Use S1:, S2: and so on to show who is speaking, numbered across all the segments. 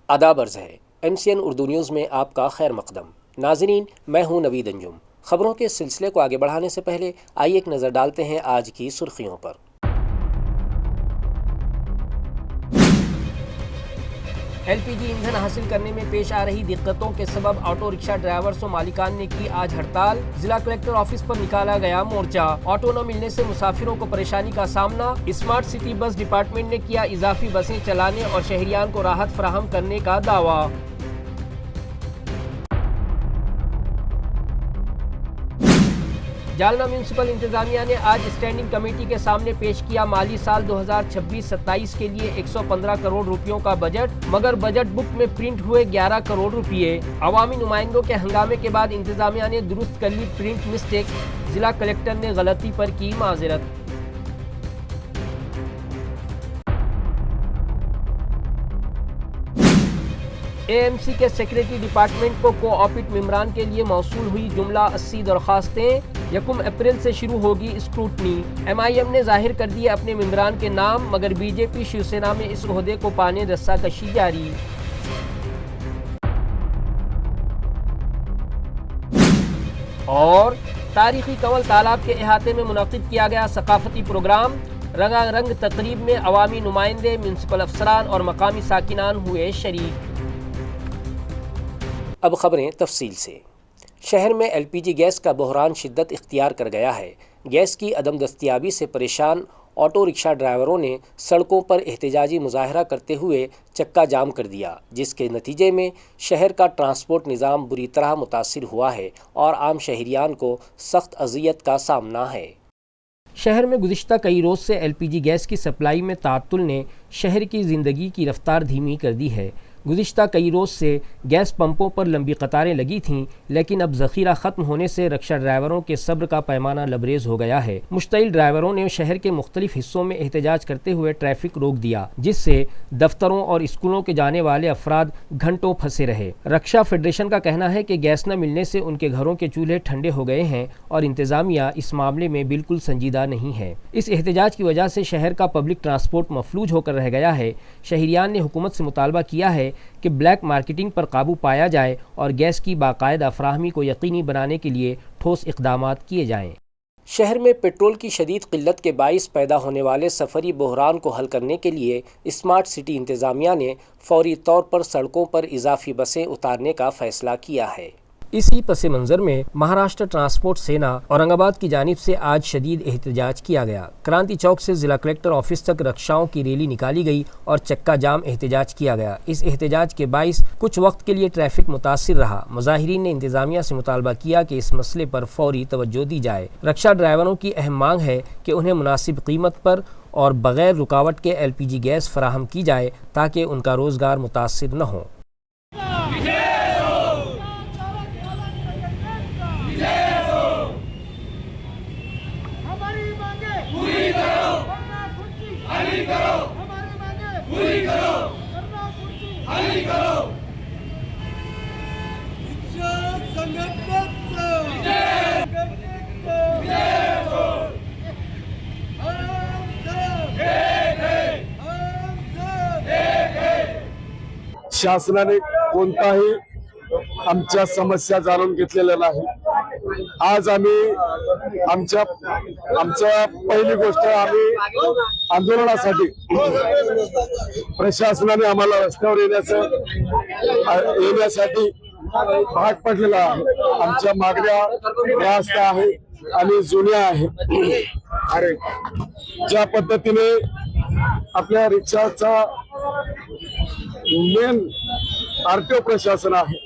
S1: آداب عرض ہے MCN اردو نیوز میں آپ کا خیر مقدم۔ ناظرین، میں ہوں نوید انجم۔ خبروں کے سلسلے کو آگے بڑھانے سے پہلے آئیے ایک نظر ڈالتے ہیں آج کی سرخیوں پر۔ LPG ایندھن حاصل کرنے میں پیش آ رہی دقتوں کے سبب آٹو رکشہ ڈرائیورز و مالکان نے کی آج ہڑتال۔ ضلع کلکٹر آفس پر نکالا گیا مورچہ۔ آٹو نہ ملنے سے مسافروں کو پریشانی کا سامنا۔ اسمارٹ سٹی بس ڈپارٹمنٹ نے کیا اضافی بسیں چلانے اور شہریان کو راحت فراہم کرنے کا دعویٰ۔ جالنہ میونسپل انتظامیہ نے آج اسٹینڈنگ کمیٹی کے سامنے پیش کیا مالی سال 2026-27 کے لیے 115 کروڑ روپیوں کا بجٹ، مگر بجٹ بک میں پرنٹ ہوئے 11 کروڑ روپیے۔ عوامی نمائندوں کے ہنگامے کے بعد انتظامیہ نے درست کر لی پرنٹ مسٹیک، ضلع کلکٹر نے غلطی پر کی معذرت۔ AMC کے سیکریٹری ڈپارٹمنٹ کو کوآپٹ ممبران کے لیے موصول ہوئی جملہ 80 درخواستیں، 1 اپریل سے شروع ہوگی اسکروٹنی۔ MIM نے ظاہر کر دیے اپنے ممبران کے نام، مگر BJP شیو سینا میں اس عہدے کو پانے رسہ کشی جاری۔ اور تاریخی کنول تالاب کے احاطے میں منعقد کیا گیا ثقافتی پروگرام۔ رنگا رنگ تقریب میں عوامی نمائندے، میونسپل افسران اور مقامی ساکنان ہوئے شریک۔ اب خبریں تفصیل سے۔ شہر میں LPG گیس کا بحران شدت اختیار کر گیا ہے۔ گیس کی عدم دستیابی سے پریشان آٹو رکشہ ڈرائیوروں نے سڑکوں پر احتجاجی مظاہرہ کرتے ہوئے چکا جام کر دیا، جس کے نتیجے میں شہر کا ٹرانسپورٹ نظام بری طرح متاثر ہوا ہے اور عام شہریان کو سخت اذیت کا سامنا ہے۔ شہر میں گزشتہ کئی روز سے LPG گیس کی سپلائی میں تعطل نے شہر کی زندگی کی رفتار دھیمی کر دی ہے۔ گزشتہ کئی روز سے گیس پمپوں پر لمبی قطاریں لگی تھیں، لیکن اب ذخیرہ ختم ہونے سے رکشہ ڈرائیوروں کے صبر کا پیمانہ لبریز ہو گیا ہے۔ مشتعل ڈرائیوروں نے شہر کے مختلف حصوں میں احتجاج کرتے ہوئے ٹریفک روک دیا، جس سے دفتروں اور اسکولوں کے جانے والے افراد گھنٹوں پھنسے رہے۔ رکشہ فیڈریشن کا کہنا ہے کہ گیس نہ ملنے سے ان کے گھروں کے چولہے ٹھنڈے ہو گئے ہیں اور انتظامیہ اس معاملے میں بالکل سنجیدہ نہیں ہے۔ اس احتجاج کی وجہ سے شہر کا پبلک ٹرانسپورٹ مفلوج ہو کر رہ گیا ہے۔ شہریان نے حکومت سے مطالبہ کیا ہے کہ بلیک مارکیٹنگ پر قابو پایا جائے اور گیس کی باقاعدہ فراہمی کو یقینی بنانے کے لیے ٹھوس اقدامات کیے جائیں۔ شہر میں پیٹرول کی شدید قلت کے باعث پیدا ہونے والے سفری بحران کو حل کرنے کے لیے اسمارٹ سٹی انتظامیہ نے فوری طور پر سڑکوں پر اضافی بسیں اتارنے کا فیصلہ کیا ہے۔ اسی پس منظر میں مہاراشٹر ٹرانسپورٹ سینا اورنگ آباد کی جانب سے آج شدید احتجاج کیا گیا۔ کرانتی چوک سے ضلع کلکٹر آفس تک رکشاؤں کی ریلی نکالی گئی اور چکا جام احتجاج کیا گیا۔ اس احتجاج کے باعث کچھ وقت کے لیے ٹریفک متاثر رہا۔ مظاہرین نے انتظامیہ سے مطالبہ کیا کہ اس مسئلے پر فوری توجہ دی جائے۔ رکشہ ڈرائیوروں کی اہم مانگ ہے کہ انہیں مناسب قیمت پر اور بغیر رکاوٹ کے LPG گیس فراہم کی جائے تاکہ ان کا روزگار متاثر نہ ہو۔
S2: शासनाने कोणताही आमच्या समस्या जाणून घेतलेल्या नाही। आज आम्ही आमच्या पहिली गोष्ट आम्ही आंदोलनासाठी प्रशासनाने आम्हाला रस्त्यावर येण्यासाठी भाग पडलेला आहे। आमच्या मागण्या रास्त आहे आणि जुन्या आहे। ज्या पद्धतीने आपल्या रिक्षाचा मेन RTO प्रशासन आहे,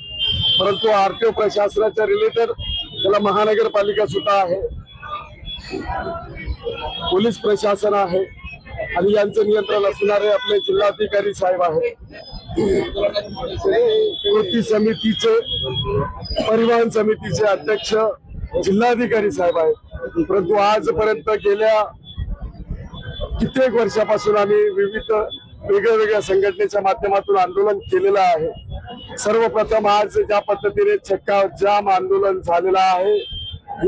S2: परंतु RTO प्रशासनाच्या रिलेटेड त्याला महानगरपालिका सुद्धा आहे, पोलीस प्रशासन आहे आणि यांचं नियंत्रण असणारे आपले जिल्हाधिकारी साहेब आहेत। कृती समितीचे परिवहन समितीचे अध्यक्ष जिल्हाधिकारी साहेब आहेत। परंतु आजपर्यंत गेल्या कित्येक वर्षापासून आम्ही विविध वेगवेगळ्या संघटनेच्या माध्यमातून आंदोलन केलेलं आहे। सर्वप्रथम आज ज्या पद्धतीने चक्का जाम आंदोलन झालेलं आहे,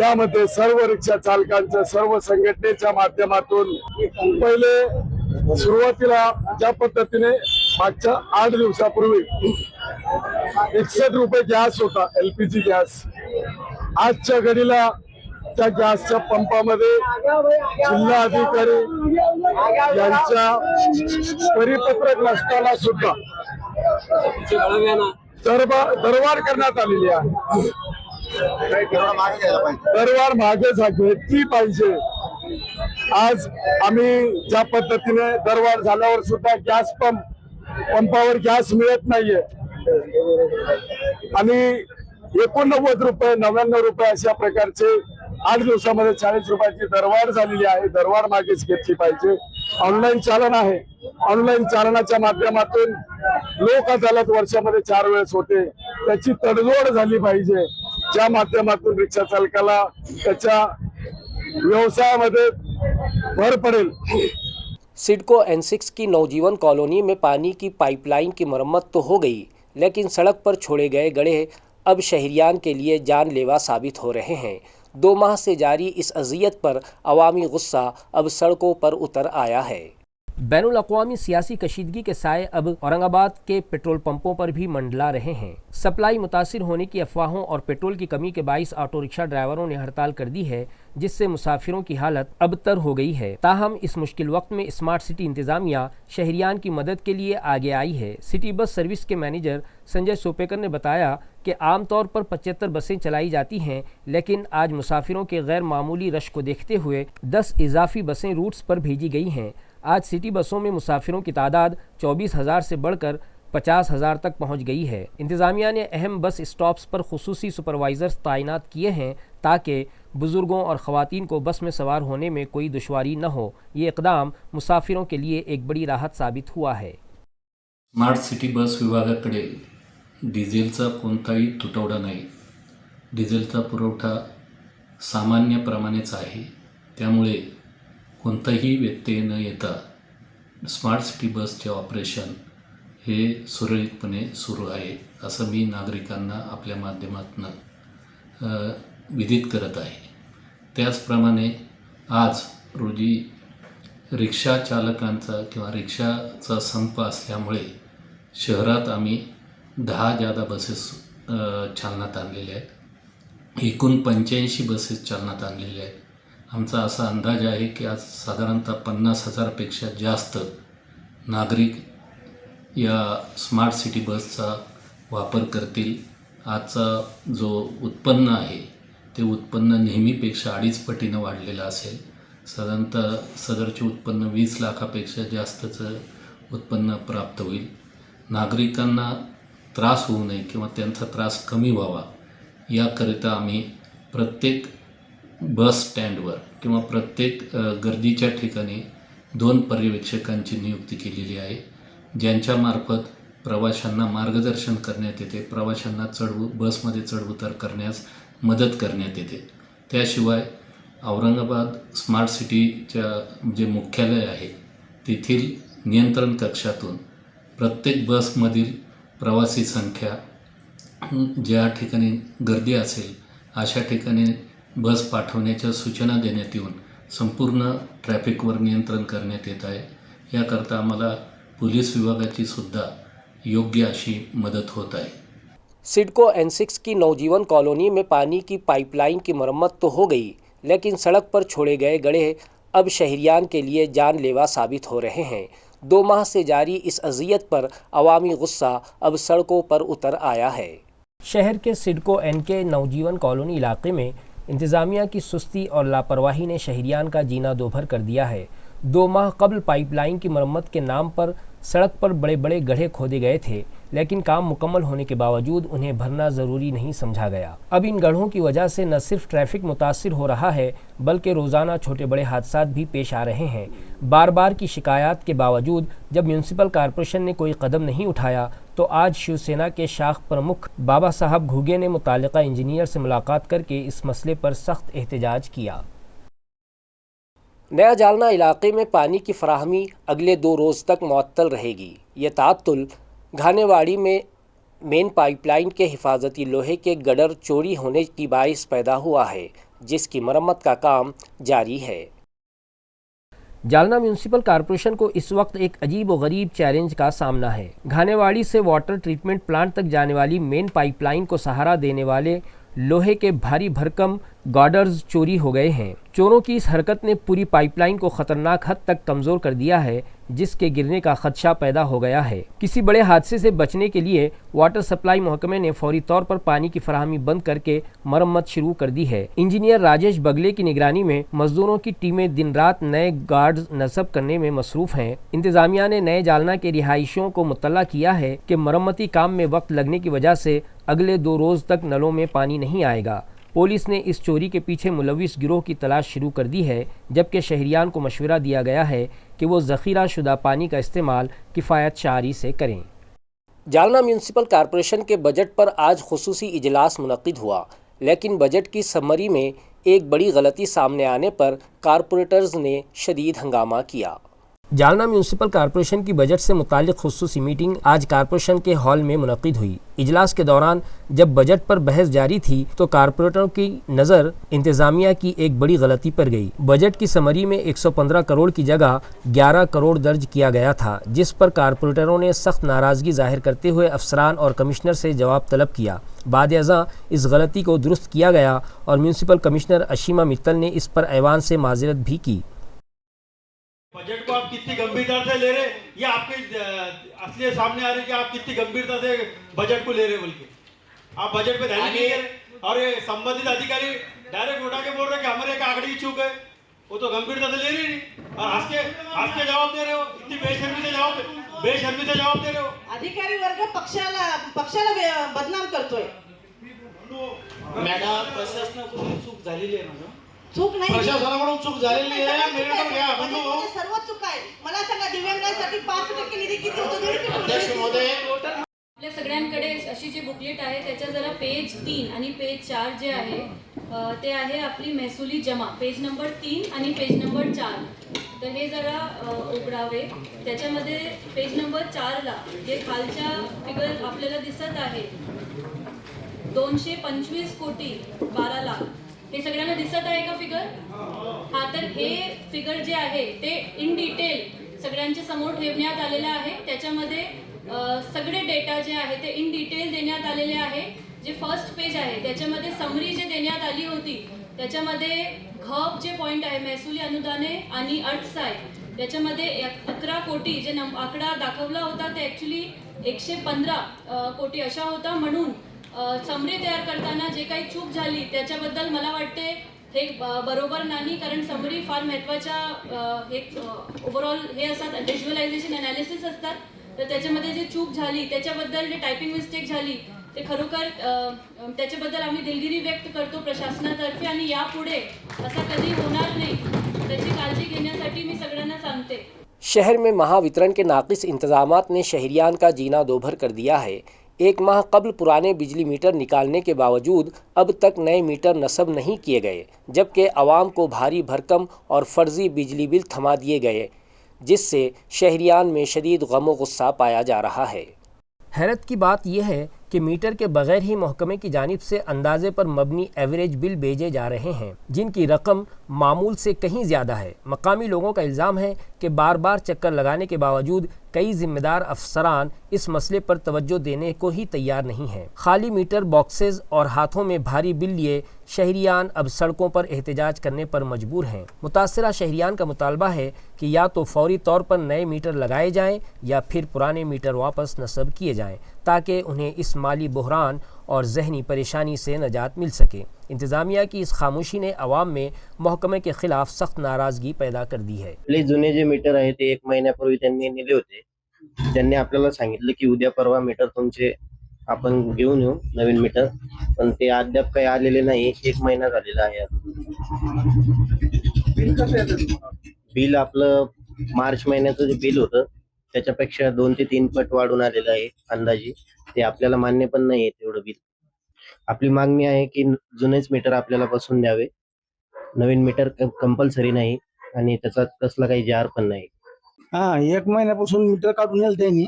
S2: यामध्ये सर्व रिक्षा चालकांच्या सर्व संघटनेच्या माध्यमातून पहिले सुरुवातीला ज्या पद्धतीने मागच्या 8 दिवसापूर्वी 61 रुपये गॅस होता, LPG गॅस. आजच्या घडीला त्या गॅसच्या पंपामध्ये जिल्हा अधिकारी यांच्या परिपत्रक नसताना सुद्धा दरवाढ करण्यात आलेली आहे. दरवाढ मागे घेतली पाहिजे. आज आम्ही ज्या पद्धतीने दरवाढ झाल्यावर सुद्धा गॅस पंपावर गॅस मिळत नाहीये आणि 89 रुपये 99 रुपये अशा प्रकारचे 8 दिवसामध्ये 40 रुपयाची दरवाढ झालेली आहे. दरवाढ मागेच घेतली पाहिजे. ऑनलाईन चालन आहे. ऑनलाईन चालनाच्या माध्यमातून लोक अदालत वर्षामध्ये 4 वेळेस होते, त्याची तडजोड झाली पाहिजे. ज्या माध्यमातून रिक्षा चालकाला त्याच्या व्यवसायामध्ये भर पड़ेल।
S1: सिडको N6 की नवजीवन कॉलोनी में पानी की पाइपलाइन की मरम्मत तो हो गई, लेकिन सड़क पर छोड़े गए गड्ढे अब शहरियान के लिए जानलेवा साबित हो रहे हैं। 2 माह से जारी इस अजियत पर अवामी गुस्सा अब सड़कों पर उतर आया है। बैनुल अक़वामी सियासी कशीदगी के साए अब औरंगाबाद के पेट्रोल पंपों पर भी मंडला रहे हैं। सप्लाई मुतासिर होने की अफवाहों और पेट्रोल की कमी के बाइस ऑटो रिक्शा ड्राइवरों ने हड़ताल कर दी है, जिससे मुसाफिरों की हालत अबतर हो गई है। ताहम इस मुश्किल वक्त में स्मार्ट सिटी इंतजामिया शहरियान की मदद के लिए आगे आई है। सिटी बस सर्विस के मैनेजर संजय सोपेकर ने बताया कि आमतौर पर 75 बसें चलाई जाती हैं, लेकिन आज मुसाफिरों के गैर मामूली रश को देखते हुए 10 इजाफी बसें रूट्स पर भेजी गई हैं। आज सिटी बसों में मुसाफिरों की तादाद 24,000 से बढ़कर 50,000 तक पहुंच गई है। इंतज़ामिया ने अहम बस स्टॉप्स पर खुसूसी सुपरवाइज़र्स तैनात किए हैं ताकि बुज़ुर्गों और ख़वातीन को बस में सवार होने में कोई दुश्वारी न हो। ये इक़दाम मुसाफिरों के लिए एक बड़ी राहत साबित हुआ है।
S3: स्मार्ट सिटी बस विभागाकडे डिझेलचा कोणताही तुटवडा नाही। डिझेलचा पुरवठा सामान्यप्रमाणेच आहे, त्यामुळे कोणताही व्यत्यय न येता स्मार्ट सिटी बसचे ऑपरेशन हे सुरळीतपणे सुरू आहे, असं मी नागरिकांना आपल्या माध्यमातून विदित करत आहे। त्याचप्रमाणे आज रोजी रिक्षा चालकांचा किंवा रिक्षाचा संप असल्यामुळे शहरात आम्ही 10 जादा बसेस चालनात आणलेल्या आहेत। एकूण 85 बसेस चालनात आणलेल्या आहेत। आमचा असा अंदाज आहे की आज साधारणतः 50,000पेक्षा जास्त नागरिक या स्मार्ट सिटी बसचा वापर करतील। आजचा जो उत्पन्न आहे ते उत्पन्न नेहमीपेक्षा 2.5 पटीनं वाढलेलं असेल। साधारणतः सदरचे उत्पन्न 20 लाखापेक्षा जास्तचं उत्पन्न प्राप्त होईल। नागरिकांना त्रास होऊ नये किंवा त्यांचा त्रास कमी व्हावा याकरिता आम्ही प्रत्येक बस स्टँडवर किंवा प्रत्येक गर्दीच्या ठिकाणी 2 पर्यवेक्षकांची नियुक्ती केलेली आहे, ज्यांच्यामार्फत प्रवाशांना मार्गदर्शन करण्यात येते, प्रवाशांना बसमध्ये चढउतार करण्यास मदत करण्यात येते। त्याशिवाय औरंगाबाद स्मार्ट सिटीच्या जे मुख्यालय आहे तेथील नियंत्रण कक्षातून प्रत्येक बसमधील प्रवासी संख्या ज्या ठिकाणी गर्दी असेल अशा ठिकाणी बस पाठवण्याच्या सूचना देण्यात येऊन संपूर्ण ट्रॅफिकवर नियंत्रण करण्यात येत आहे। याकरता आम्हाला पोलीस विभागाची सुद्धा योग्य अशी मदत होत आहे।
S1: सिडको N6 की नवजीवन कॉलोनी में पानी की पाइपलाइन की मरम्मत तो हो गई, लेकिन सड़क पर छोड़े गए गड्ढे अब शहरियान के लिए जानलेवा साबित हो रहे हैं। 2 माह से जारी इस अजियत पर अवामी गुस्सा अब सड़कों पर उतर आया है। शहर के सिडको N के नवजीवन कॉलोनी इलाके में इंतज़ामिया की सुस्ती और लापरवाही ने शहरियान का जीना दोभर कर दिया है। 2 माह कबल पाइपलाइन की मरम्मत के नाम पर सड़क पर बड़े बड़े गड्ढे खोदे गए थे, लेकिन काम मुकम्मल होने के बावजूद उन्हें भरना ज़रूरी नहीं समझा गया। अब इन गड्ढों की वजह से न सिर्फ ट्रैफिक मुतासिर हो रहा है, बल्कि रोज़ाना छोटे बड़े हादसात भी पेश आ रहे हैं। बार बार की शिकायत के बावजूद जब म्यूनसिपल कॉरपोरेशन ने कोई कदम नहीं उठाया, तो आज शिवसेना के शाख प्रमुख बाबा साहब घुगे ने मुतालिका इंजीनियर से मुलाकात करके इस मसले पर सख्त एहतजाज किया। नया जालना इलाके में पानी की फराहमी अगले 2 रोज़ तक मुअत्तल रहेगी। ये ताअत्तुल घानेवाड़ी में मेन पाइपलाइन के हिफाजती लोहे के गडर चोरी होने की बाइस पैदा हुआ है, जिसकी मरम्मत का काम जारी है। जालना म्यूनसिपल कॉरपोरेशन को इस वक्त एक अजीब व गरीब चैलेंज का सामना है। घानेवाड़ी से वाटर ट्रीटमेंट प्लांट तक जाने वाली मेन पाइपलाइन को सहारा देने वाले लोहे के भारी भरकम गार्डर्स चोरी हो गए हैं। चोरों की इस हरकत ने पूरी पाइपलाइन को खतरनाक हद तक कमज़ोर कर दिया है, जिसके गिरने का खदशा पैदा हो गया है। किसी बड़े हादसे से बचने के लिए वाटर सप्लाई महकमे ने फौरी तौर पर पानी की फराहमी बंद करके मरम्मत शुरू कर दी है। इंजीनियर राजेश बगले की निगरानी में मजदूरों की टीमें दिन रात नए गार्ड्स नस्ब करने में मसरूफ हैं। इंतजामिया ने नए जालना के रिहायशियों को मुत्तला किया है कि मरम्मती काम में वक्त लगने की वजह से अगले 2 रोज़ तक नलों में पानी नहीं आएगा। पुलिस ने इस चोरी के पीछे मुलविस गिरोह की तलाश शुरू कर दी है, जबकि शहरियान को मशवरा दिया गया है कि वो ज़ख़ीरा शुदा पानी का इस्तेमाल किफ़ायत शारी से करें। जालना म्यूनसिपल कॉरपोरेशन के बजट पर आज खुसूसी इजलास मुनक्किद हुआ, लेकिन बजट की समरी में एक बड़ी गलती सामने आने पर कॉरपोरेटर्स ने शदीद हंगामा किया। जालना म्यूनसिपल कॉरपोरेशन की बजट से मुतालिक खुसूसी मीटिंग आज कॉरपोरेशन के हॉल में मुनक्किद हुई। इजलास के दौरान जब बजट पर बहस जारी थी तो कॉरपोरेटरों की नज़र इंतज़ामिया की एक बड़ी गलती पर गई। बजट की समरी में 115 करोड़ की जगह 11 करोड़ दर्ज किया गया था, जिस पर कॉरपोरेटरों ने सख्त नाराज़गी जाहिर करते हुए अफसरान और कमिश्नर से जवाब तलब किया। बाद-ए-अज़ां इस गलती को दुरुस्त किया गया और म्यूनसिपल कमिश्नर अशीमा मित्तल ने इस पर ऐवान से माज़रत भी की।
S4: बजट को आप कितनी गंभीरता से ले रहे, ये आपके असली सामने आ रही है कि आप कितनी गंभीरता से बजट को ले रहे, बल्कि आप बजट पे ध्यान नहीं दे रहे और ये संबंधित अधिकारी डायरेक्ट उठा के बोल रहे कि हमारे एक आंकड़े की चूक है, वो तो गंभीरता से ले रही नहीं और हंस के जवाब दे रहे हो, इतनी बेशर्मी से जवाब दे रहे हो।
S5: अधिकारी वर्ग पक्षाला बदनाम करतोय।
S4: मॅडम प्रशासनाकडून चूक झालेली आहे ना,
S5: चूक नाही,
S4: प्रशासनाकडून चूक झालेली आहे, मेरिट घ्या बंधू।
S5: सर्व चूक आहे। मला सांगा दिव्यांगांसाठी 5% निधी किती होतो?
S4: अध्यक्ष महोदय,
S6: आपल्या सगळ्यांकडे अशी जी बुकलेट आहे त्याच्या जरा पेज 3 आणि पेज 4 जे आहे ते आहे आपली महसुली जमा, पेज नंबर 3 आणि पेज नंबर 4। तर हे जरा उघडावे। त्याच्यामध्ये पेज नंबर 4ला जे खालच्या फिगर आपल्याला दिसत आहे 225 कोटी 12 लाख, हे सगळ्यांना दिसत आहे का फिगर? हा, तर हे फिगर जे आहे ते इन डिटेल सगळ्यांच्या समोर ठेवण्यात आलेलं आहे। त्याच्यामध्ये सगळे डेटा जे आहे ते इन डिटेल देण्यात आलेले आहे। जे फर्स्ट पेज आहे त्याच्यामध्ये समरी जे देण्यात आली होती त्याच्यामध्ये घप जे पॉईंट आहे महसुली अनुदाने आणि अर्थसहाय्य, त्याच्यामध्ये 11 कोटी जे आकडा दाखवला होता ते ॲक्च्युली 115 कोटी अशा होता। म्हणून समरी तयार करताना जे काही चूक झाली त्याच्याबद्दल मला वाटते हे बरोबर नाही, कारण समरी फार महत्त्वाच्या एक ओव्हरऑल हे असतात, व्हिज्युअलायझेशन ॲनालिसिस असतात। तर त्याच्यामध्ये जे चूक झाली त्याच्याबद्दल जे टायपिंग मिस्टेक झाली ते खरोखर त्याच्याबद्दल आम्ही दिलगिरी व्यक्त करतो प्रशासनातर्फे आणि यापुढे असं कधी होणार नाही त्याची काळजी घेण्यासाठी मी सगळ्यांना सांगते।
S1: शहर में महावितरण के नाकिस इंतजामात ने शहरियान का जीना दोभर कर दिया है। 1 माह कबल पुराने बिजली मीटर निकालने के बावजूद अब तक नए मीटर नस्ब नहीं किए गए, जबकि आवाम को भारी भरकम और फर्जी बिजली बिल थमा दिए गए, जिससे शहरियान में शदीद गम व गुस्सा पाया जा रहा है। हैरत की बात यह है कि मीटर के बगैर ही महकमे की जानिब से अंदाजे पर मबनी एवरेज बिल भेजे जा रहे हैं, जिनकी रकम मामूल से कहीं ज़्यादा है। मकामी लोगों का इल्ज़ाम है कि बार बार चक्कर लगाने के बावजूद कई जिम्मेदार अफसरान इस मसले पर तवज्जो देने को ही तैयार नहीं हैं। खाली मीटर बॉक्सेस और हाथों में भारी बिल लिए शहरियान अब सड़कों पर एहतजाज करने पर मजबूर हैं। मुतासरा शहरियान का मुतालबा है कि या तो फौरी तौर पर नए मीटर लगाए जाएं या फिर पुराने मीटर वापस नस्ब किए जाएं, ताकि उन्हें इस माली बहरान और जहनी परेशानी से नजात मिल सके। इंतज़ामिया की इस खामोशी ने अवाम में महकमे के खिलाफ सख्त नाराज़गी पैदा कर दी है।
S7: आपले जुने जे मीटर आहे ते 1 महिन्यापूर्वी त्यांनी नेले होते। त्यांनी आपल्याला सांगितलं की उद्या परवा मीटर तुमचे आपण घेऊन येऊ नवीन मीटर, पण ते अद्याप काही आलेले नाही। 1 महिना झालेला आहे। बिल आपलं मार्च महिन्याचं जे बिल होतं त्याच्यापेक्षा 2 ते 3 पट वाढून आलेलं आहे अंदाजे। ते आपल्याला मान्य पण नाही आहे तेवढं बिल। आपली मागणी आहे की जुनेच मीटर आपल्याला बसवून द्यावे, नवीन मीटर कंपल्सरी नाही आणि त्याचा कसला काही जार पण नाही।
S8: 1 महिन्यापासून मीटर काढून नेलं त्यांनी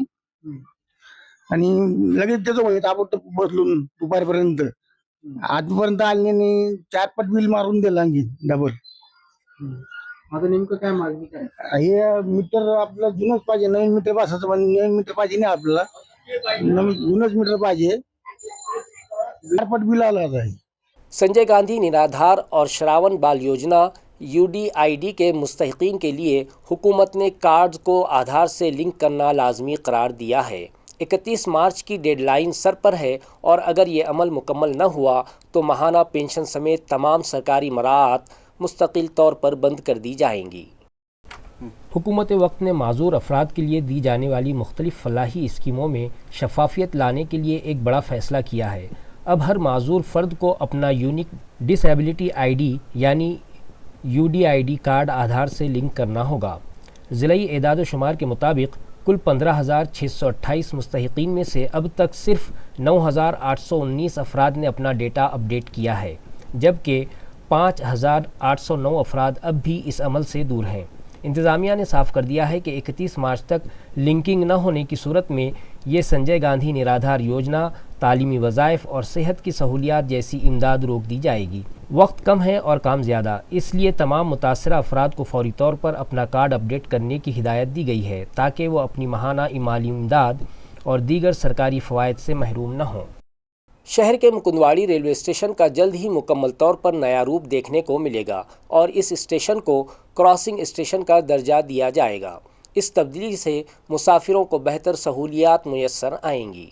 S8: आणि लगेच त्याचं म्हणजे आपण बसलून दुपारपर्यंत आजपर्यंत आले नाही। 4 पट बिल मारून दिलं आणखी डबल।
S9: आता नेमकं काय मागणी काय?
S8: हे मीटर आपलं जुनच पाहिजे, नवीन मीटर बसायचं पण नवीन मीटर पाहिजे नाही आपल्याला, नवीन जुनच मीटर पाहिजे. चारपट बिल आलं आता हे.
S1: संजय गांधी निराधार और श्रावण बाल योजना UDID के मुस्तहिकीन के लिए हुकूमत ने कार्ड्स को आधार से लिंक करना लाजमी करार दिया है. 31 मार्च की डेडलाइन सर पर है और अगर ये अमल मुकम्मल न हुआ तो माहाना पेंशन समेत तमाम सरकारी मराहत मुस्तकिल तौर पर बंद कर दी जाएंगी. हुकूमत वक्त ने माजूर अफराद के लिए दी जाने वाली मुख्तलिफ फलाही स्कीमों में शफाफियत लाने के लिए एक बड़ा फ़ैसला किया है. अब हर माजूर फ़र्द को अपना यूनिक डिसेबिलिटी ID यानी UDID कार्ड आधार से लिंक करना होगा. ज़िलई एदाद व शुमार के मुताबिक कुल 15,628 मुस्तहिकीन में से अब तक सिर्फ 9,819 अफराद ने अपना डेटा अपडेट किया है, जबकि 5,809 अफराद अब भी इस अमल से दूर हैं. इंतज़ामिया ने साफ कर दिया है कि 31 मार्च तक लिंकिंग न होने की सूरत में ये संजय गांधी निराधार योजना, तालीमी वज़ाइफ और सेहत की सहूलियात जैसी इमदाद रोक दी जाएगी. वक्त कम है और काम ज़्यादा, इसलिए तमाम मुतासरा अफराद को फौरी तौर पर अपना कार्ड अपडेट करने की हिदायत दी गई है ताकि वो अपनी माहाना माली इमदाद और दीगर सरकारी फ़वाइद से महरूम न हों. शहर के मुकुंदवाड़ी रेलवे स्टेशन का जल्द ही मुकम्मल तौर पर नया रूप देखने को मिलेगा और इस स्टेशन को क्रॉसिंग स्टेशन का दर्जा दिया जाएगा. इस तब्दीली से मुसाफिरों को बेहतर सहूलियात मुयस्सर आएंगी.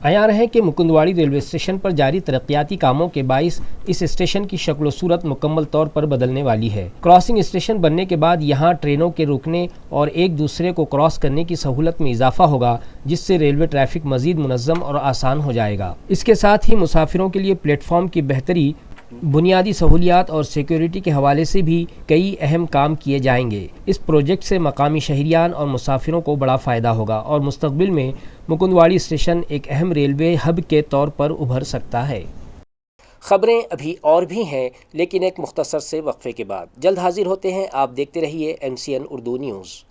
S1: आयार है कि मुकुंदवाड़ी रेलवे स्टेशन पर जारी तरक्याती कामों के बाइस इस स्टेशन की शक्ल सूरत मुकम्मल तौर पर बदलने वाली है. क्रॉसिंग स्टेशन बनने के बाद यहाँ ट्रेनों के रुकने और एक दूसरे को क्रॉस करने की सहूलत में इजाफा होगा, जिससे रेलवे ट्रैफिक मज़ीद मुनज़्ज़म और आसान हो जाएगा. इसके साथ ही मुसाफिरों के लिए प्लेटफॉर्म की बेहतरी, बुनियादी सहूलियात और सिक्योरिटी के हवाले से भी कई अहम काम किए जाएंगे. इस प्रोजेक्ट से मकामी शहरियान और मुसाफिरों को बड़ा फ़ायदा होगा और मुस्तक़बिल में मुकुंदवाड़ी स्टेशन एक अहम रेलवे हब के तौर पर उभर सकता है. ख़बरें अभी और भी हैं, लेकिन एक मुख्तसर से वक्फे के बाद जल्द हाजिर होते हैं. आप देखते रहिए MCN उर्दू न्यूज़.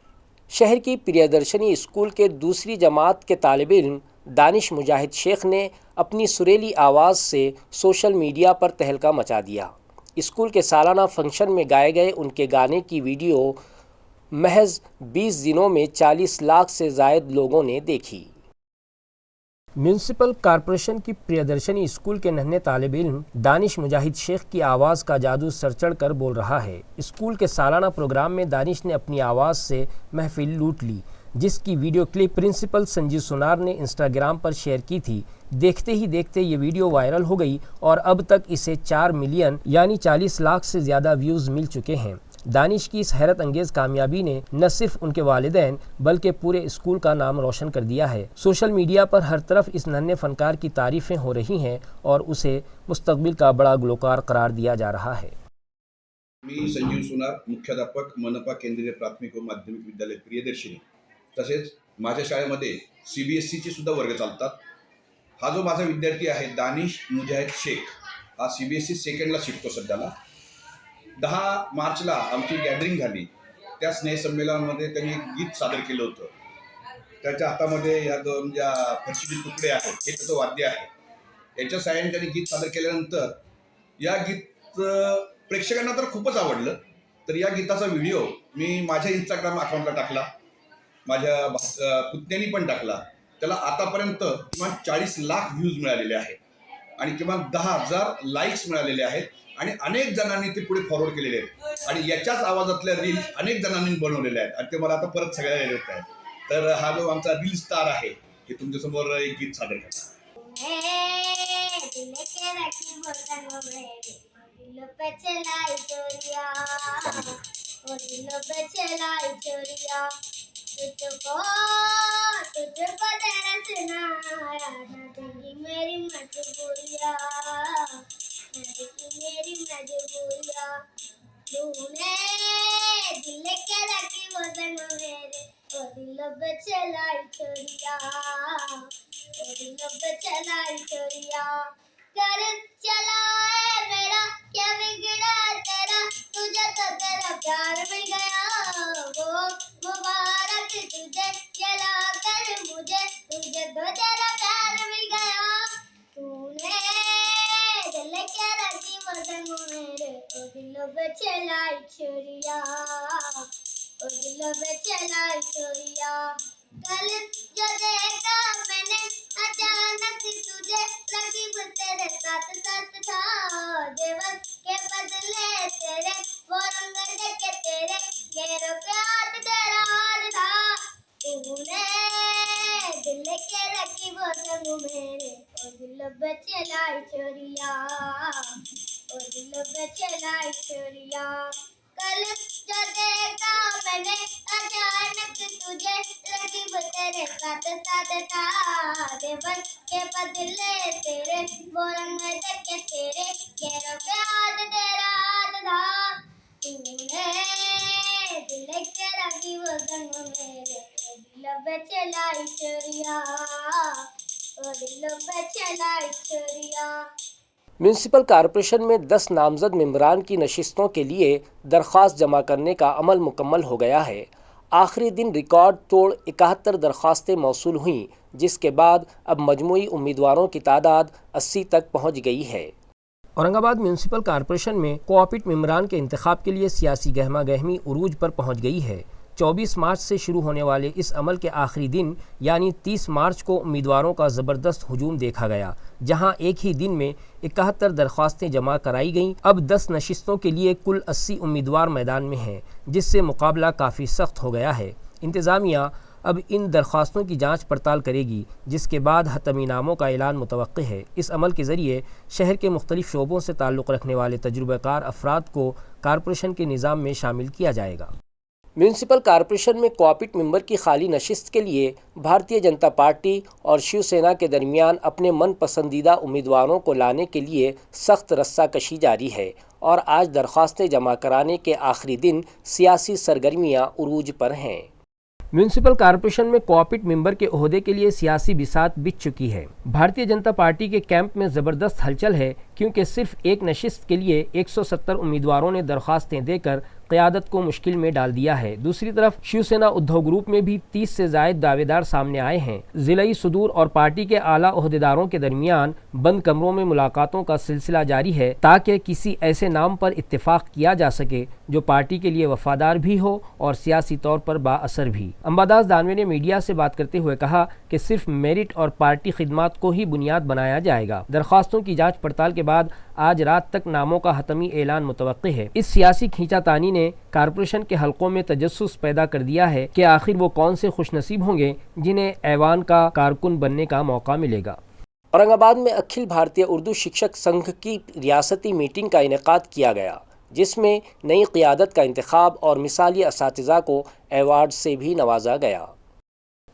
S1: शहर की प्रियदर्शनी स्कूल के दूसरी जमात के तालिब इल्म दानिश मुजाहिद शेख ने अपनी सुरीली आवाज़ से सोशल मीडिया पर तहलका मचा दिया. स्कूल के सालाना फंक्शन में गाए गए उनके गाने की वीडियो महज 20 दिनों में 40 लाख से ज़ायद लोगों ने देखी. म्यूनसिपल कॉरपोरेशन की प्रियदर्शनी स्कूल के नन्हे तालिब इल्म दानिश मुजाहिद शेख की आवाज़ का जादू सर चढ़ कर बोल रहा है. स्कूल के सालाना प्रोग्राम में दानिश ने अपनी आवाज़ से महफिल लूट ली, जिसकी वीडियो क्लिप प्रिंसिपल संजीव सुनार ने इंस्टाग्राम पर शेयर की थी. देखते ही देखते ये वीडियो वायरल हो गई और अब तक इसे 4 मिलियन यानी 40 लाख से ज़्यादा व्यूज़ मिल चुके हैं. दानिश की इस हैरत अंगेज़ कामयाबी ने न सिर्फ उनके वालिदैन बल्कि पूरे स्कूल का नाम रोशन कर दिया है. सोशल मीडिया पर हर तरफ इस नन्हे फ़नकार की तारीफ़ें हो रही हैं और उसे मुस्तक़बिल का बड़ा गुलकार करार दिया जा रहा है.
S10: मी संजीव सुनार, मुख्याध्यापक, मनपा केंद्रीय प्राथमिक व माध्यमिक विद्यालय प्रियदर्शिनी. तसेच माझ्या शाळेमध्ये CBSEचे सुद्धा वर्ग चालतात. हा जो माझा विद्यार्थी आहे दानिश मुजाहिद शेख, हा CBSE सेकंडला शिकतो सध्याला. 10 मार्चला आमची गॅदरिंग झाली. त्या स्नेहसंमेलनामध्ये त्यांनी एक गीत सादर केलं होतं. त्याच्या हातामध्ये ह्या दोन ज्या फरशीचे तुकडे आहेत हे त्याचं वाद्य आहे. याच्या साहाय्याने त्यांनी गीत सादर केल्यानंतर या गीत प्रेक्षकांना तर खूपच आवडलं. तर या गीताचा व्हिडिओ मी माझ्या इंस्टाग्राम अकाउंटला टाकला, माझ्या पुतण्यानी पण टाकला. त्याला आतापर्यंत किमान 40 लाख व्ह्यूज मिळालेले आहेत आणि किमान 10,000 लाईक्स मिळालेले आहेत आणि अनेक जणांनी ते पुढे फॉरवर्ड केलेले आहेत आणि याच्याच आवाजातल्या रील्स अनेक जणांनी बनवलेल्या आहेत आणि ते मला आता परत सगळ्या येत आहेत. तर हा जो आमचा रील स्टार आहे हे तुमच्यासमोर एक गीत सादर करतो.
S11: तुझको तरसना ना देगी मेरी मजबूरियाँ, मेरी मजबूरियाँ. तूने दिल के रखी वजन मेरे, ओ दिल पे चलाई चोरिया, ओ दिल पे चलाई चोरिया. कर चला है मेरा क्या बिगड़ा तेरा, तुझे तो तेरा प्यार मिल गया. वो मुबारक तुझे चला कर मुझे, तुझे तो तेरा प्यार मिल गया. तूने दिल के रखी वजन मेरे, ओ दिल पे चलाई छुरिया, ओ दिलों पे चलाई छुरिया। कल जो देखा मैंने अचानक तुझे, रकीब तेरे साथ साथ था, देवर के बदले तेरे वो रंग देखे तेरे, गैरों के हाथ तेरा हाथ था। तूने दिल के रखी वो संग मेरे, ओ दिल पे चलाई छुरिया, ओ दिल पे चलाई छुरिया। कल जो देखा मैंने अचानक तुझे, रकीब तेरे साथ साथ था, देवर के बदले तेरे वो रंग देखे तेरे, गैरों के हाथ तेरा हाथ था। तूने दिल के रखी वो संग मेरे, ओ दिल पे चलाई छुरिया, ओ दिल पे चलाई छुरिया।
S1: म्यूनसिपल कॉरपोरेशन में 10 नामजद मेंबरान की नशिस्तों के लिए दरख्वास्त जमा करने का अमल मुकम्मल हो गया है। आखिरी दिन रिकॉर्ड तोड़ 71 दरख्वास्तें मौसूल हुईं, जिसके बाद अब मजमूई उम्मीदवारों की तादाद 80 तक पहुंच गई है। औरंगाबाद म्यूनसिपल कॉरपोरेशन में कोऑपरेट मेंबरान के इंतखाब के लिए सियासी गहमा गहमी उरूज पर पहुंच गई है। 24 मार्च से शुरू होने वाले इस अमल के आखिरी दिन यानी 30 मार्च को उम्मीदवारों का ज़बरदस्त हुजूम देखा गया, जहां एक ही दिन में 71 दरख्वास्तें जमा कराई गईं। अब 10 नशिस्तों के लिए कुल 80 उम्मीदवार मैदान में हैं, जिससे मुकाबला काफ़ी सख्त हो गया है। इंतज़ामिया अब इन दरख्वास्तों की जांच पड़ताल करेगी, जिसके बाद हतमी नामों का ऐलान मुतवक्किह है। इस अमल के ज़रिए शहर के मुख्तलिफ शोबों से ताल्लुक़ रखने वाले तजुर्बेकार अफराद को कॉरपोरेशन के निज़ाम में शामिल किया जाएगा। म्यूनसिपल कॉरपोरेशन में कोऑपरेट मेंबर की खाली नशिस्त के लिए भारतीय जनता पार्टी और शिवसेना के दरमियान अपने मन पसंदीदा उम्मीदवारों को लाने के लिए सख्त रस्साकशी जारी है और आज दरख्वास्तें जमा कराने के आखिरी दिन सियासी सरगर्मियां उरूज पर हैं। म्यूनसिपल कॉरपोरेशन में कोऑपरेट मेंबर के ओहदे के लिए सियासी बिसात बिछ चुकी है। भारतीय जनता पार्टी के कैंप में ज़बरदस्त हलचल है, क्योंकि सिर्फ एक नशिस्त के लिए 170 उम्मीदवारों ने दरख्वास्तें देकर क़यादत को मुश्किल में डाल दिया है। दूसरी तरफ शिवसेना उद्धव ग्रुप में भी 30 से ज़ायद दावेदार सामने आए हैं। ज़िलाई सदूर और पार्टी के आला ओहदेदारों के दरमियान बंद कमरों में मुलाकातों का सिलसिला जारी है, ताकि किसी ऐसे नाम पर इत्तेफाक किया जा सके जो पार्टी के लिए वफादार भी हो और सियासी तौर पर बाअसर भी। अंबादास दानवे ने मीडिया से बात करते हुए कहा कि सिर्फ मेरिट और पार्टी खिदमात को ही बुनियाद बनाया जाएगा। दरख्वास्तों की जाँच पड़ताल के बाद आज रात तक नामों का हतमी ऐलान मुतवक्किह है। इस सियासी खींचातानी ने कॉरपोरेशन के हलकों में तजस्सुस पैदा कर दिया है कि आखिर वो कौन से खुशनसीब होंगे जिन्हें ऐवान का कारकुन बनने का मौका मिलेगा। औरंगाबाद में अखिल भारतीय उर्दू शिक्षक संघ की रियासती मीटिंग का इनेकाद किया गया, जिसमें नई क़यादत का इंतखाब और मिसाली असातिज़ा को एवार्ड से भी नवाजा गया।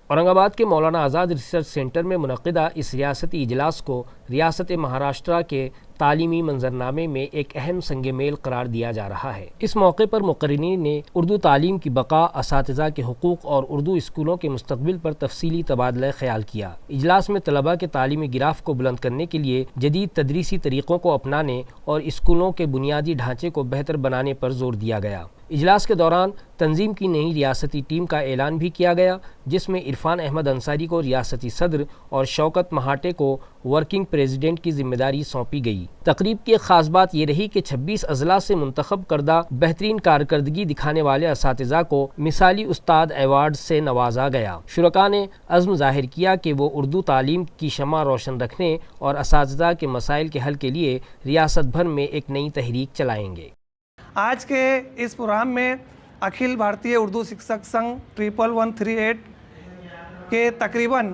S1: औरंगाबाद के मौलाना आज़ाद रिसर्च सेंटर में मुनक़िदा इस रियासती इजलास को रियासत महाराष्ट्र के तालीमी मंजरनामे में एक अहम संग मेल करार दिया जा रहा है। इस मौके पर मुक़र्रिरीन ने उर्दू तालीम की बका, असातिज़ा के हुकूक़ और उर्दू स्कूलों के मुस्तक़बिल पर तफसीली तबादला ख़याल किया। इजलास में तलबा के तालीमी गिराफ को बुलंद करने के लिए जदीद तदरीसी तरीक़ों को अपनाने और स्कूलों के बुनियादी ढांचे को बेहतर बनाने पर जोर दिया गया। इजलास के दौरान तंजीम की नई रियासती टीम का ऐलान भी किया गया, जिसमें इरफान अहमद अंसारी को रियासती सदर और शौकत महाटे को वर्किंग प्रेसिडेंट की जिम्मेदारी सौंपी गई। तकरीब की ख़ास बात ये रही कि 26 अजला से मुंतखब करदा बेहतरीन कारकर्दगी दिखाने वाले असातिज़ा को मिसाली उस्ताद एवार्ड से नवाजा गया। शुरका ने अज़्म ज़ाहिर किया कि वो उर्दू तालीम की शमा रोशन रखने और असातिज़ा के मसाइल के हल के लिए रियासत भर में एक नई तहरीक चलाएंगे।
S12: आज के इस प्रोग्राम में अखिल भारतीय उर्दू शिक्षक संघ 11138 के तकरीबन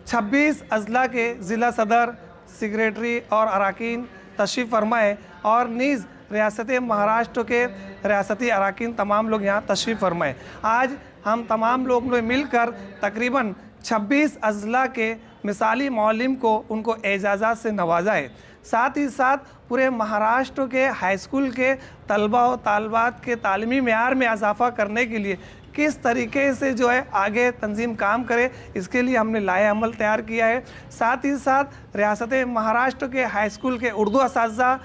S12: 26 अजला के ज़िला सदर, सेक्रेटरी और अरकान तशरीफ़ फरमाए और नीज़ रियासत महाराष्ट्र के रियासती अरकान तमाम लोग यहाँ तशरीफ़ फरमाए। आज हम तमाम लोग मिलकर तकरीबन 26 अजला के मिसाली मौलिम को उनको एजाज़ात से नवाजा है। साथ ही साथ पूरे महाराष्ट्र के हाई स्कूल के तलबा और तालबात के तालीमी मेयार में इजाफ़ा करने के लिए किस तरीके से जो है आगे तंजीम काम करे, इसके लिए हमने लाए अमल तैयार किया है। साथ ही साथ रियासत महाराष्ट्र के हाई स्कूल के उर्दू असातिज़ा,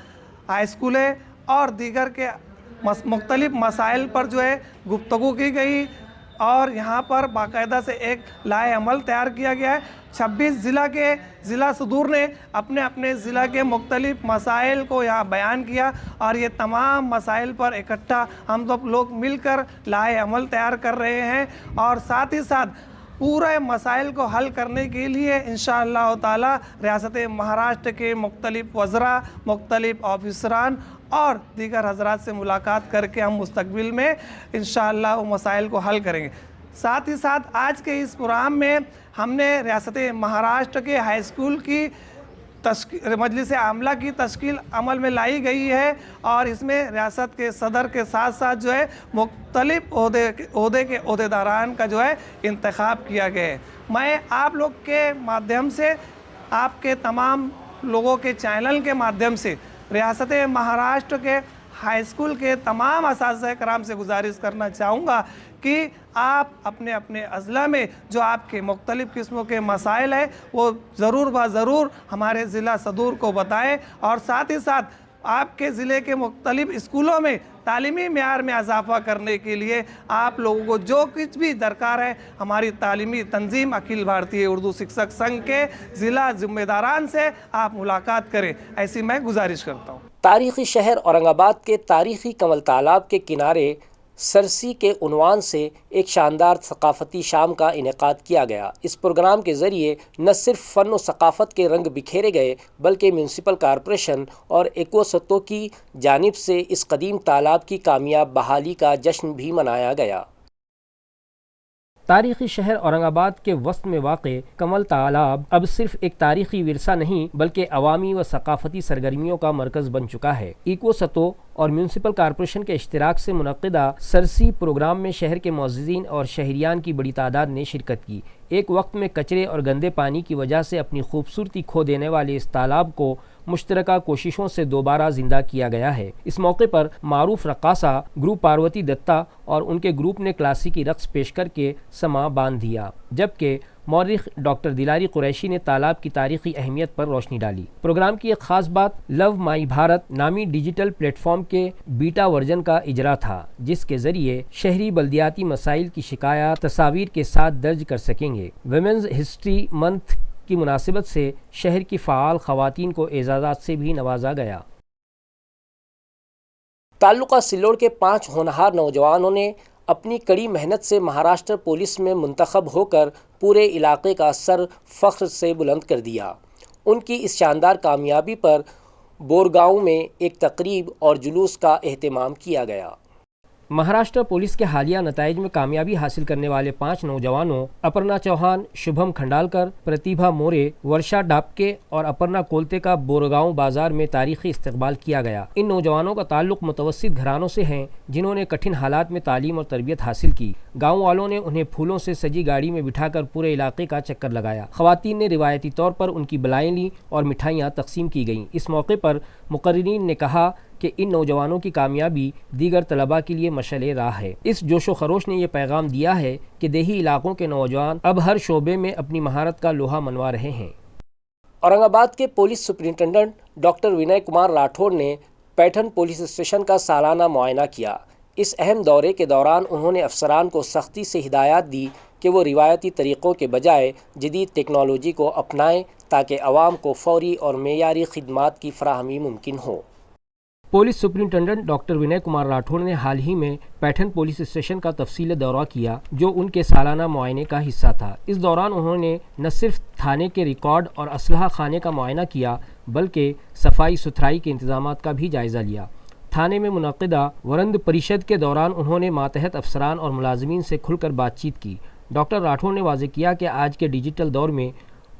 S12: हाई स्कूलें और दीगर के मुख्तलिफ मसाइल पर जो है गुफ्तगू की गई, और यहाँ पर बाकायदा से एक लाए अमल तैयार किया गया है। 26 ज़िला सदूर ने अपने अपने ज़िला के मुख्तलिफ मसाइल को यहाँ बयान किया और ये तमाम मसाइल पर इकट्ठा हम सब लोग मिलकर लाए अमल तैयार कर रहे हैं और साथ ही साथ पूरे मसाइल को हल करने के लिए इंशाअल्लाह ताला रियासत महाराष्ट्र के मुख्तलिफ वज़रा, मुख्तलिफ ऑफिसरान और दीगर हजरात से मुलाकात करके हम मुस्तकबिल में इंशाअल्लाह वो मसाइल को हल करेंगे। साथ ही साथ आज के इस प्रोग्राम में हमने रियासत महाराष्ट्र के हाई स्कूल की मजलिस आमला की तश्कील अमल में लाई गई है और इसमें रियासत के सदर के साथ साथ जो है मुख्तलिफ ओहदे के ओहदेदारान का जो है इंतखाब किया गया है। मैं आप लोग के माध्यम से, आपके तमाम लोगों के चैनल के माध्यम से रियासत महाराष्ट्र के हाई स्कूल के तमाम असातिज़ा कराम से गुजारिश करना चाहूँगा कि आप अपने अपने अज़ला में जो आपके मुख्तलिफ़ किस्मों के मसाइल हैं वो ज़रूर हमारे ज़िला सदूर को बताएं और साथ ही साथ आपके ज़िले के मुख्तलिफ़ स्कूलों में तालीमी मेयार में इजाफ़ा करने के लिए आप लोगों को जो कुछ भी दरकार है हमारी तालीमी तंजीम अखिल भारतीय उर्दू शिक्षक संघ के ज़िला ज़िम्मेदारान से आप मुलाकात करें, ऐसी मैं गुजारिश करता हूँ।
S1: तारीख़ी शहर औरंगाबाद के तारीख़ी कमल तालाब के किनारे सरसी के उन्वान से एक शानदार सकाफ़ती शाम का इनेकाद किया गया। इस प्रोग्राम के ज़रिए न सिर्फ फ़न व सकाफ़त के रंग बिखेरे गए बल्कि म्यूनसिपल कॉरपोरेशन और इकोसतो की जानिब से इस कदीम तालाब की कामयाब बहाली का जश्न भी मनाया गया। तारीख़ी शहर औरंगाबाद के वस्त में वाक़े कमल तालाब अब सिर्फ एक तारीख़ी विरसा नहीं बल्कि अवामी व सकाफ़ती सरगर्मियों का मरकज़ बन चुका है। इकोसतो और म्यूनसिपल कॉरपोरेशन के इश्तिराक से मुनक़िदा सरसी प्रोग्राम में शहर के मुअज़्ज़िज़ीन और शहरियान की बड़ी तादाद ने शिरकत की। एक वक्त में कचरे और गंदे पानी की वजह से अपनी खूबसूरती खो देने वाले इस तालाब को मुश्तरका कोशिशों से दोबारा ज़िंदा किया गया है। इस मौके पर मारूफ रक़ासा ग्रुप पार्वती दत्ता और उनके ग्रुप ने क्लासिकी रक़्स पेश करके समा बांध दिया, जबकि मौरिख़ डॉक्टर दिलारी कुरैशी ने तालाब की तारीख़ी अहमियत पर रोशनी डाली। प्रोग्राम की एक ख़ास बात लव माई भारत नामी डिजिटल प्लेटफॉर्म के बीटा वर्जन का इजरा था, जिसके ज़रिए शहरी बल्दियाती मसाइल की शिकायत तस्वीर के साथ दर्ज कर सकेंगे। वुमेन्स हिस्ट्री मंथ की मुनासिबत से शहर की फ़ाल ख़वातीन को एजाज़ात से भी नवाजा गया। ताल्लुका सिल्लोड़ के 5 होनहार नौजवानों ने अपनी कड़ी मेहनत से महाराष्ट्र पुलिस में मुंतखब होकर पूरे इलाके का सर फ़ख्र से बुलंद कर दिया। उनकी इस शानदार कामयाबी पर बोरगांव में एक तकरीब और जुलूस का एहतमाम किया गया। महाराष्ट्र पुलिस के हालिया नताइज में कामयाबी हासिल करने वाले 5 नौजवानों अपर्णा चौहान, शुभम खंडालकर, प्रतिभा मोरे, वर्षा डापके और अपर्णा कोलते का बोरगांव बाजार में तारीखी इस्तकबाल किया गया। इन नौजवानों का ताल्लुक मुतवस्सित घरानों से हैं जिन्होंने कठिन हालात में तालीम और तरबियत हासिल की। गाँव वालों ने उन्हें फूलों से सजी गाड़ी में बिठाकर पूरे इलाके का चक्कर लगाया। ख़वातीन ने रिवायती तौर पर उनकी बलाएं ली और मिठाइयाँ तकसीम की गईं। इस मौके पर मुक़र्रिरीन ने कहा कि इन नौजवानों की कामयाबी दीगर तलबा के लिए मशअले राह है। इस जोशो खरोश ने यह पैगाम दिया है कि देही इलाकों के नौजवान अब हर शोबे में अपनी महारत का लोहा मनवा रहे हैं। औरंगाबाद के police superintendent doctor Vinay Kumar Rathore ने पैठन पुलिस स्टेशन का सालाना मुआयना किया। इस अहम दौरे के दौरान उन्होंने अफसरान को सख्ती से हिदायत दी कि वो रिवायती तरीक़ों के बजाय जदीद टेक्नोलॉजी को अपनाएं ताकि आवाम को फौरी और मेयारी खिदमात की फराहमी मुमकिन हो। Police superintendent doctor Vinay Kumar Rathore ने हाल ही में पैठन पुलिस स्टेशन का तफसीली दौरा किया, जो उनके सालाना मुआयने का हिस्सा था। इस दौरान उन्होंने न सिर्फ थाने के रिकॉर्ड और असलहा खाने का मुआयना किया बल्कि सफाई सुथराई के इंतजामात का भी जायज़ा लिया। थाने में मुनक़िदा वरंद परिषद के दौरान उन्होंने मातहत अफसरान और मुलाजमीन से खुलकर बातचीत की। डॉक्टर राठौड़ ने वाज़ेह किया कि आज के डिजिटल दौर में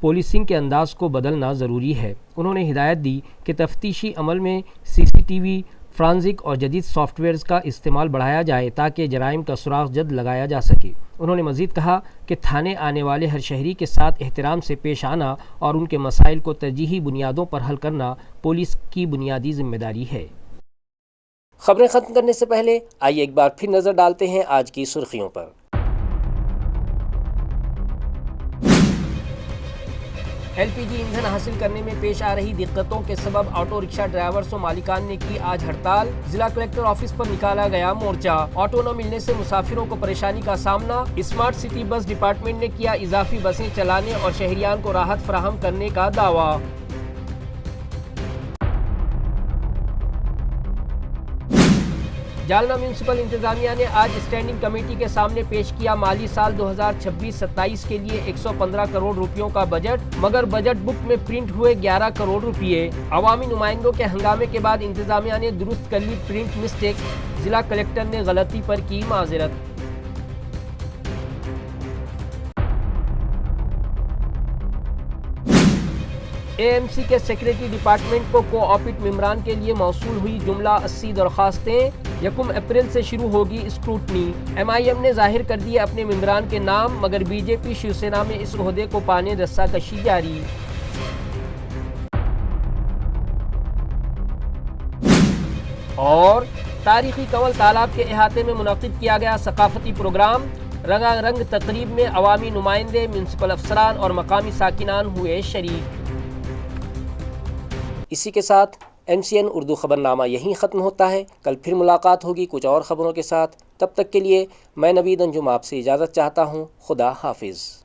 S1: पुलिसिंग के अंदाज को बदलना ज़रूरी है। उन्होंने हिदायत दी कि तफ्तीशी अमल में CCTV, फ्रांजिक और जदीद सॉफ्टवेयर्स का इस्तेमाल बढ़ाया जाए ताकि जराइम का सुराग जल्द लगाया जा सके। उन्होंने मज़ीद कहा कि थाने आने वाले हर शहरी के साथ एहतराम से पेश आना और उनके मसाइल को तरजीही बुनियादों पर हल करना पुलिस की बुनियादी जिम्मेदारी है। खबरें ख़त्म करने से पहले आइए एक बार फिर नज़र डालते हैं आज की सुर्खियों पर। LPG ईंधन हासिल करने में पेश आ रही दिक्कतों के सबब ऑटो रिक्शा ड्राइवर्स और मालिकान ने की आज हड़ताल। जिला कलेक्टर ऑफिस पर निकाला गया मोर्चा। ऑटो न मिलने से मुसाफिरों को परेशानी का सामना। स्मार्ट सिटी बस डिपार्टमेंट ने किया इजाफी बसें चलाने और शहरियान को राहत फराहम करने का दावा। जालना म्यूनसिपल इंतजामिया ने आज स्टैंडिंग कमेटी के सामने पेश किया माली साल 2026-27 के लिए 115 करोड़ रुपयों का बजट, मगर बजट बुक में प्रिंट हुए 11 करोड़ रुपये। अवामी नुमाइंदों के हंगामे के बाद इंतजामिया ने दुरुस्त कर ली प्रिंट मिस्टेक। जिला कलेक्टर ने गलती पर की माजरत। AMC के सेक्रेटरी डिपार्टमेंट को कोऑपिट मेम्बरान के लिए मौसूल हुई जुमला 80 दरख्वास्तें। 1 अप्रैल से शुरू होगी स्क्रूटनी। MIM ने जाहिर कर दिए अपने मेम्बरान के नाम, मगर BJP शिवसेना में इस ओहदे को पाने रस्साकशी जारी। और तारीखी कंवल तालाब के अहाते में मुनक्किद किया गया सकाफती प्रोग्राम। रंगारंग तकरीब में अवामी नुमाइंदे, म्यूनसिपल अफसरान और मकामी साकिनान हुए शरीक। इसी के साथ MCN उर्दू खबरनामा यहीं ख़त्म होता है। कल फिर मुलाकात होगी कुछ और ख़बरों के साथ। तब तक के लिए मैं नवीद अंजुम आपसे इजाज़त चाहता हूँ। खुदा हाफिज़।